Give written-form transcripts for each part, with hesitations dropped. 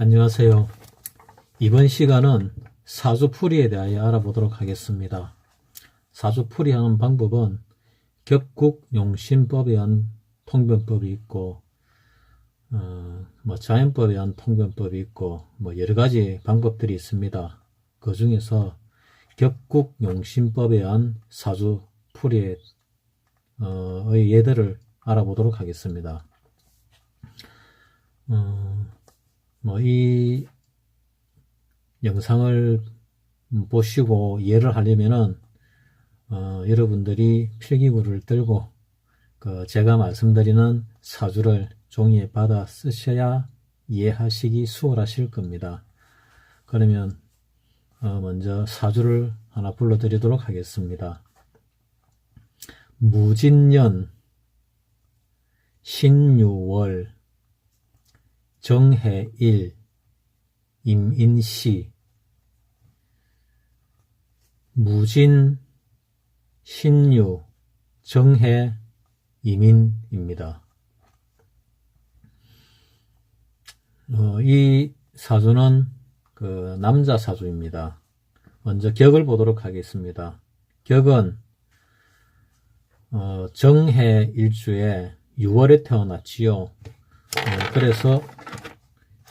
안녕하세요. 이번 시간은 사주풀이에 대하여 알아보도록 하겠습니다. 사주풀이하는 방법은 격국용신법에 의한 통변법이 있고 자연법에 의한 통변법이 있고 여러가지 방법들이 있습니다. 그 중에서 격국용신법에 의한 사주풀이의 예들을 알아보도록 하겠습니다. 이 영상을 보시고 이해를 하려면은 여러분들이 필기구를 들고 제가 말씀드리는 사주를 종이에 받아 쓰셔야 이해하시기 수월하실 겁니다. 그러면 먼저 사주를 하나 불러드리도록 하겠습니다. 무진년, 신유월, 정해일, 임인시. 무진, 신유, 정해, 임인입니다. 이 사주는 남자 사주입니다. 먼저 격을 보도록 하겠습니다. 격은 정해 일주에 6월에 태어났지요. 그래서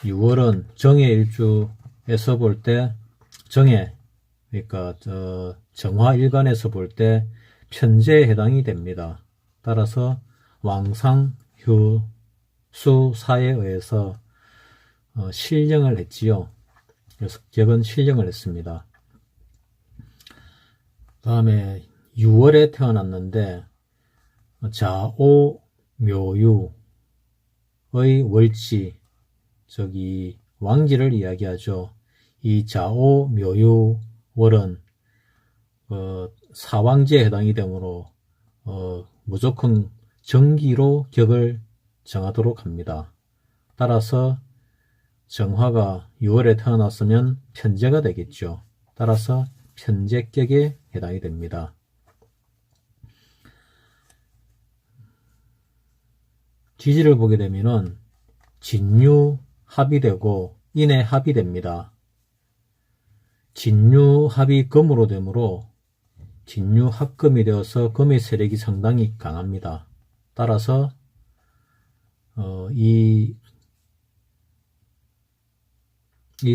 6월은 정해 일주에서 볼 때 그러니까 정화일간에서 볼 때 편제에 해당이 됩니다. 따라서 왕상, 휴, 수, 사에 의해서 실령을 했지요. 그래서 격은 실령을 했습니다. 다음에 6월에 태어났는데 자오, 묘유의 월지, 왕지를 이야기하죠. 이 자오, 묘유, 월은 사왕지에 해당이 되므로 무조건 정기로 격을 정하도록 합니다. 따라서 정화가 6월에 태어났으면 편제가 되겠죠. 따라서 편제격에 해당이 됩니다. 지지를 보게 되면은 진유 합이 되고 인해 합이 됩니다. 진유 합이 금으로 되므로 진유 합금이 되어서 금의 세력이 상당히 강합니다. 따라서 이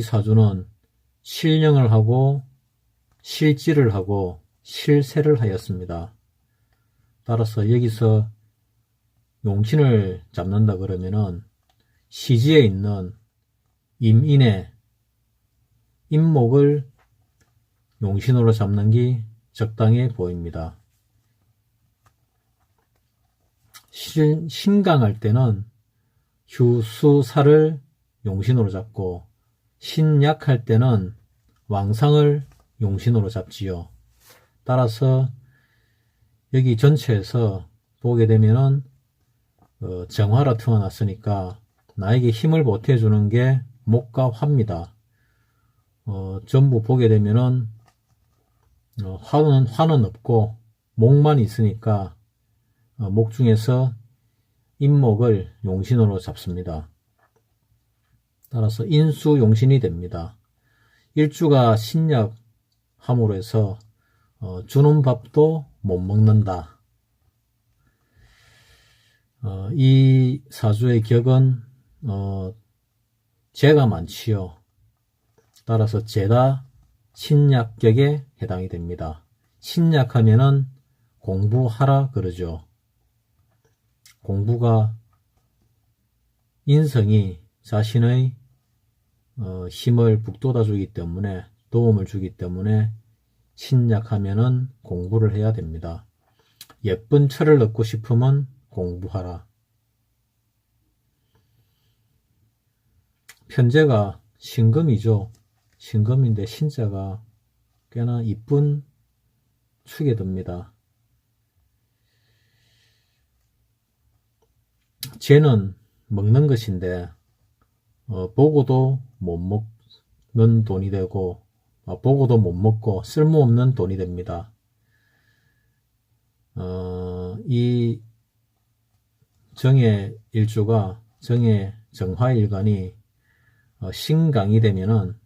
사주는 실령을 하고 실지를 하고 실세를 하였습니다. 따라서 여기서 용신을 잡는다 그러면은 시지에 있는 임인의 임목을 용신으로 잡는 게 적당해 보입니다. 신강할 때는 휴수사를 용신으로 잡고 신약할 때는 왕상을 용신으로 잡지요. 따라서 여기 전체에서 보게 되면은 정화로 태어났으니까 나에게 힘을 보태주는 게 목과 화입니다. 전부 보게 되면은 화는 없고 목만 있으니까 목 중에서 임목을 용신으로 잡습니다. 따라서 인수 용신이 됩니다. 일주가 신약함으로 해서 주는 밥도 못 먹는다. 이 사주의 격은 재가 많지요. 따라서 재다 신약격에 해당이 됩니다. 신약하면은 공부하라 그러죠. 공부가 인성이 자신의 힘을 북돋아 주기 때문에, 도움을 주기 때문에 신약하면은 공부를 해야 됩니다. 예쁜 철을 얻고 싶으면 공부하라. 편제가 신금이죠. 신금인데 신자가 꽤나 이쁜 축에 듭니다. 재는 먹는 것인데 보고도 못 먹는 돈이 되고 보고도 못 먹고 쓸모없는 돈이 됩니다. 이 정의 일주가 정화일간이 신강이 되면은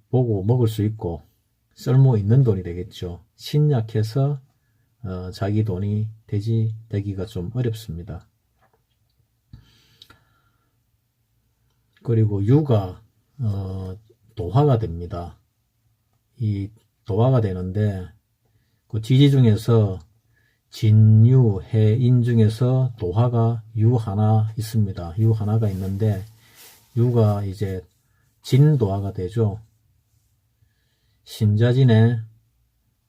보고 먹을 수 있고 쓸모 있는 돈이 되겠죠. 신약해서 자기 돈이 되기가 좀 어렵습니다. 그리고 유가 도화가 됩니다. 이 도화가 되는데 그 지지 중에서 진유, 해인 중에서 도화가 유 하나 있습니다. 유 하나가 있는데 유가 이제 진도화가 되죠. 신자진에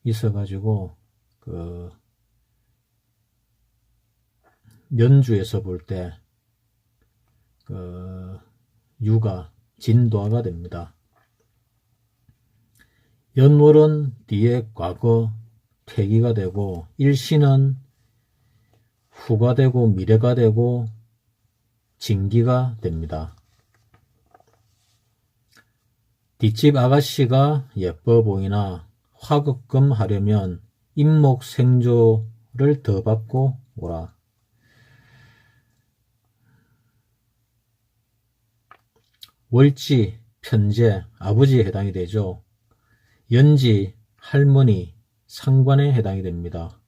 있어가지고 그 연주에서 볼 때 그 유가 진도화가 됩니다. 연월은 뒤에 과거 퇴기가 되고 일신은 후가 되고 미래가 되고 진기가 됩니다. 뒷집 아가씨가 예뻐 보이나 화급금 하려면 임목생조를 더 받고 오라. 월지, 편제, 아버지에 해당이 되죠. 연지, 할머니, 상관에 해당이 됩니다.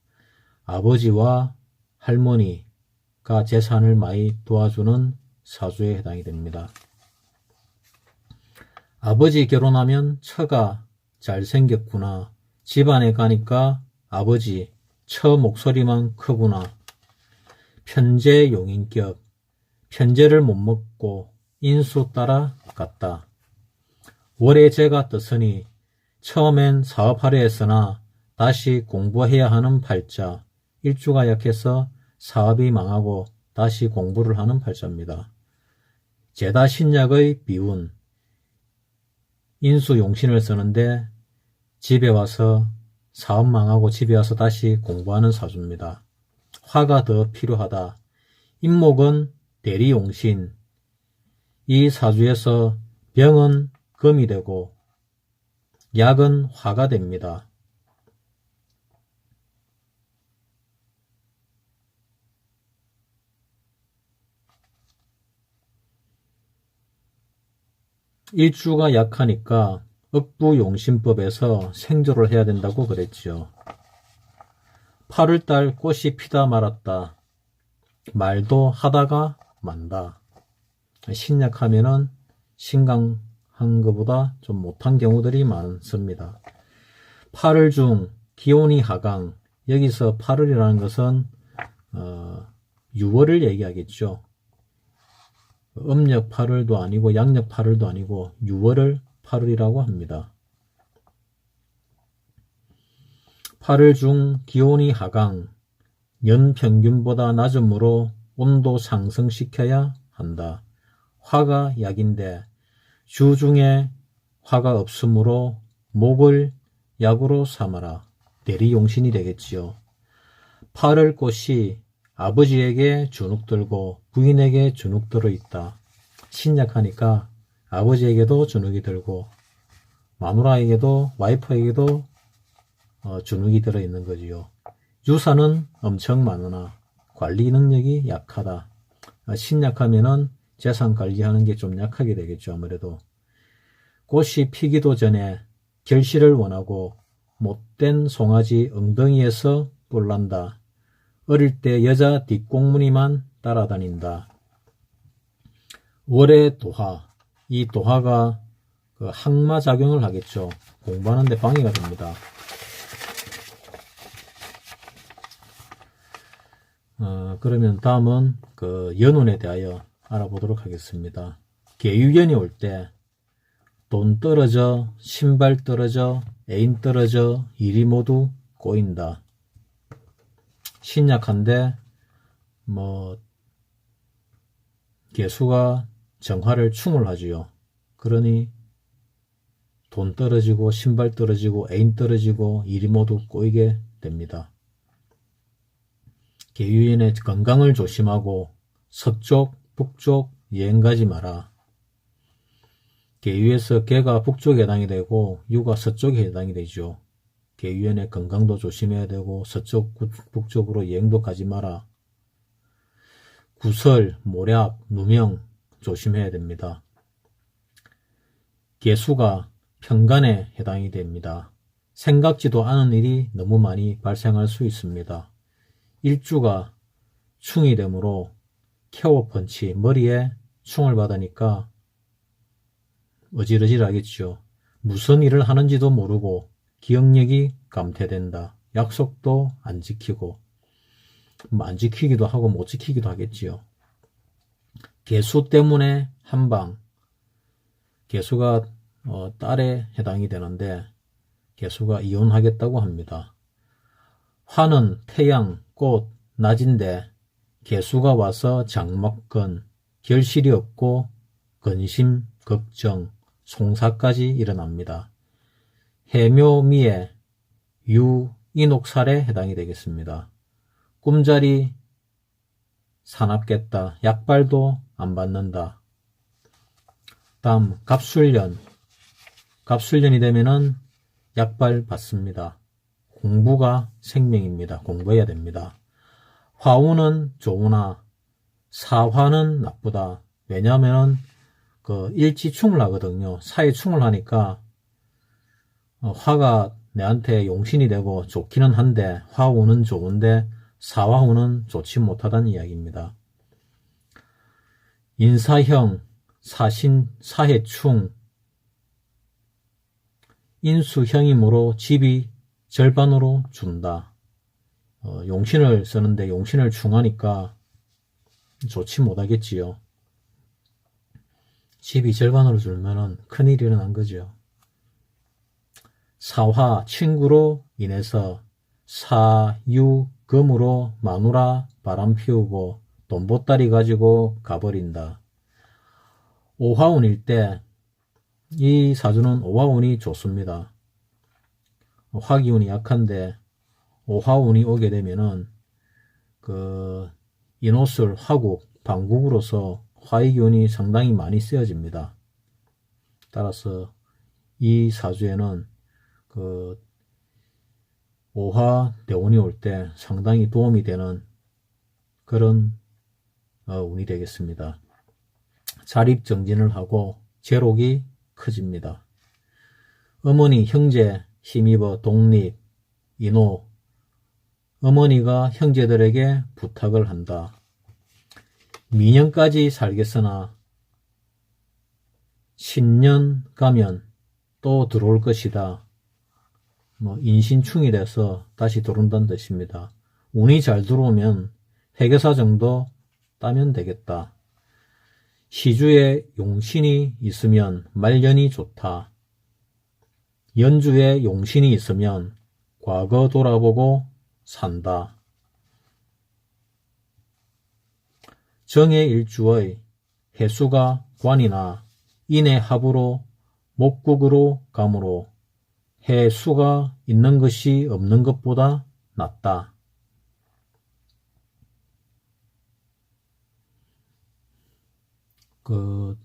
아버지와 할머니가 재산을 많이 도와주는 사주에 해당이 됩니다. 아버지 결혼하면 처가 잘생겼구나. 집안에 가니까 아버지 처 목소리만 크구나. 편제 용인격. 편제를 못 먹고 인수 따라 갔다. 월에 제가 떴으니 처음엔 사업하려 했으나 다시 공부해야 하는 팔자. 일주가 약해서 사업이 망하고 다시 공부를 하는 팔자입니다. 제다 신약의 비운. 인수용신을 쓰는데 집에 와서 사업 망하고 집에 와서 다시 공부하는 사주입니다. 화가 더 필요하다. 임목은 대리용신. 이 사주에서 병은 금이 되고 약은 화가 됩니다. 일주가 약하니까 억부용신법에서 생조를 해야 된다고 그랬죠. 8월달 꽃이 피다 말았다. 말도 하다가 만다. 신약하면은 신강한 것보다 좀 못한 경우들이 많습니다. 8월 중 기온이 하강. 여기서 8월이라는 것은 6월을 얘기하겠죠. 음력 8월도 아니고 양력 8월도 아니고 6월을 8월이라고 합니다. 8월 중 기온이 하강, 연 평균보다 낮으므로 온도 상승시켜야 한다. 화가 약인데 주 중에 화가 없으므로 목을 약으로 삼아라. 대리용신이 되겠지요. 8월 꽃이 아버지에게 주눅들고 부인에게 주눅들어 있다. 신약하니까 아버지에게도 주눅이 들고 마누라에게도 와이프에게도 주눅이 들어 있는 거지요. 유산은 엄청 많으나 관리 능력이 약하다. 신약하면은 재산 관리하는 게 좀 약하게 되겠죠. 아무래도 꽃이 피기도 전에 결실을 원하고 못된 송아지 엉덩이에서 뿔난다. 어릴 때 여자 뒷공무니만 따라다닌다. 월의 도화. 이 도화가 그 항마작용을 하겠죠. 공부하는 데 방해가 됩니다. 그러면 다음은 그 연운에 대하여 알아보도록 하겠습니다. 계유연이 올 때 돈 떨어져, 신발 떨어져, 애인 떨어져, 일이 모두 꼬인다. 신약한데 개수가 정화를 충을 하지요. 그러니 돈 떨어지고 신발 떨어지고 애인 떨어지고 일이 모두 꼬이게 됩니다. 계유연의 건강을 조심하고 서쪽, 북쪽 여행 가지 마라. 계유에서 개가 북쪽에 해당이 되고 유가 서쪽에 해당이 되죠. 계유연의 건강도 조심해야 되고 서쪽, 북쪽으로 여행도 가지 마라. 구설, 모략, 누명 조심해야 됩니다. 개수가 편간에 해당이 됩니다. 생각지도 않은 일이 너무 많이 발생할 수 있습니다. 일주가 충이 되므로 케어 펀치, 머리에 충을 받으니까 어질어질하겠죠. 무슨 일을 하는지도 모르고 기억력이 감퇴된다. 약속도 안 지키고 안 지키기도 하고 못 지키기도 하겠지요. 개수 때문에 한방, 개수가 딸에 해당이 되는데 개수가 이혼하겠다고 합니다. 화는 태양, 꽃, 낮인데 개수가 와서 장막건, 결실이 없고 근심, 걱정, 송사까지 일어납니다. 해묘미에 유, 인옥살에 해당이 되겠습니다. 꿈자리 사납겠다. 약발도 안 받는다. 다음 갑술년. 갑술년이 되면은 약발 받습니다. 공부가 생명입니다. 공부해야 됩니다. 화우는 좋으나 사화는 나쁘다. 왜냐하면 일지충을 하거든요. 사이충을 하니까 화가 내한테 용신이 되고 좋기는 한데 화우는 좋은데 사화우는 좋지 못하다는 이야기입니다. 인사형, 사신, 사해충, 인수형이므로 집이 절반으로 준다. 용신을 쓰는데 용신을 충하니까 좋지 못하겠지요. 집이 절반으로 줄면은 큰일이 일어난 거죠. 사화, 친구로 인해서 사유금으로 마누라 바람 피우고 돈보따리 가지고 가버린다. 오화운일 때 이 사주는 오화운이 좋습니다. 화기운이 약한데 오화운이 오게 되면은 인옷을 화국, 방국으로서 화의기운이 상당히 많이 쓰여집니다. 따라서 이 사주에는 오화 대운이 올 때 상당히 도움이 되는 그런 운이 되겠습니다. 자립정진을 하고 재록이 커집니다. 어머니, 형제 힘입어 독립, 인호, 어머니가 형제들에게 부탁을 한다. 미년까지 살겠으나 신년 가면 또 들어올 것이다. 인신충이 돼서 다시 들어온다는 뜻입니다. 운이 잘 들어오면 회계사 정도 따면 되겠다. 시주에 용신이 있으면 말년이 좋다. 연주에 용신이 있으면 과거 돌아보고 산다. 정의 일주의 해수가 관이나 인의 합으로 목국으로 가므로 해수가 있는 것이 없는 것보다 낫다.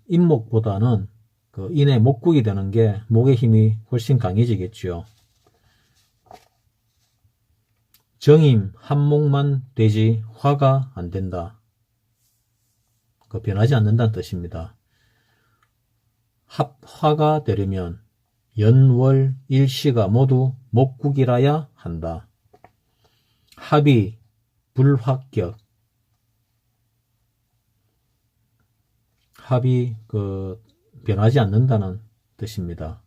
인목보다는 인의 목국이 되는 게 목의 힘이 훨씬 강해지겠죠. 정임 한목만 되지 화가 안 된다. 변하지 않는다는 뜻입니다. 합화가 되려면 연월 일시가 모두 목국이라야 한다. 합이 불합격. 합이 변하지 않는다는 뜻입니다.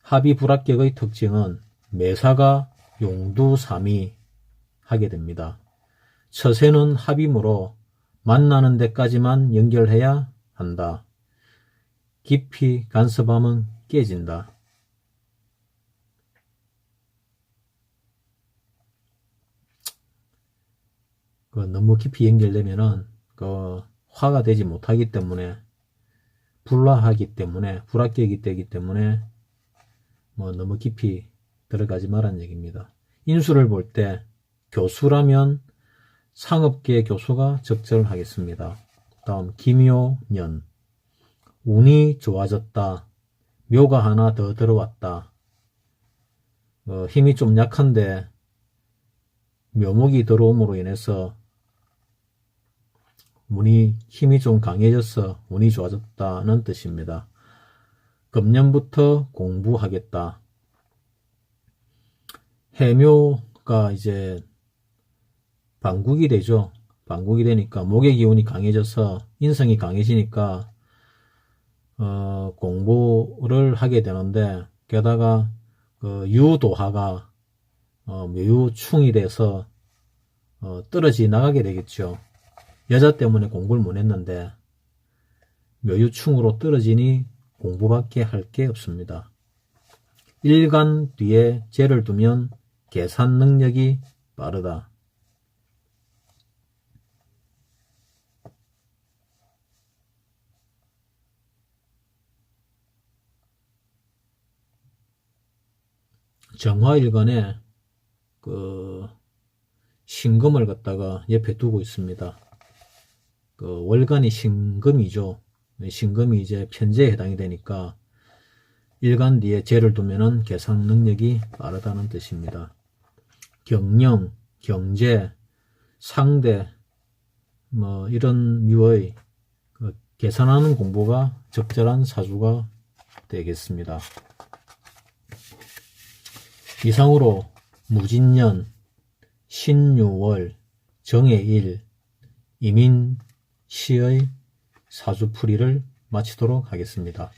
합이 불합격의 특징은 매사가 용두삼이 하게 됩니다. 처세는 합이므로 만나는 데까지만 연결해야 한다. 깊이 간섭하면 깨진다. 너무 깊이 연결되면은 화가 되지 못하기 때문에 불화하기 때문에 불합격이 되기 때문에 너무 깊이 들어가지 말라는 얘기입니다. 인수를 볼 때 교수라면 상업계 교수가 적절하겠습니다. 다음 기묘년. 운이 좋아졌다. 묘가 하나 더 들어왔다. 힘이 좀 약한데 묘목이 들어옴으로 인해서 힘이 좀 강해져서 운이 좋아졌다는 뜻입니다. 금년부터 공부하겠다. 해묘가 이제 반국이 되죠. 반국이 되니까 목의 기운이 강해져서 인성이 강해지니까 공부를 하게 되는데, 게다가 유도화가 묘유충이 돼서 떨어지 나가게 되겠죠. 여자 때문에 공부를 못 했는데 묘유충으로 떨어지니 공부밖에 할 게 없습니다. 일간 뒤에 재를 두면 계산 능력이 빠르다. 정화일간에 신금을 갖다가 옆에 두고 있습니다. 월간이 신금이죠. 신금이 이제 편제에 해당이 되니까 일간 뒤에 재를 두면은 계산 능력이 빠르다는 뜻입니다. 경영, 경제, 상대, 이런 류의 계산하는 공부가 적절한 사주가 되겠습니다. 이상으로 무진년, 신유월, 정해일, 이민시의 사주풀이를 마치도록 하겠습니다.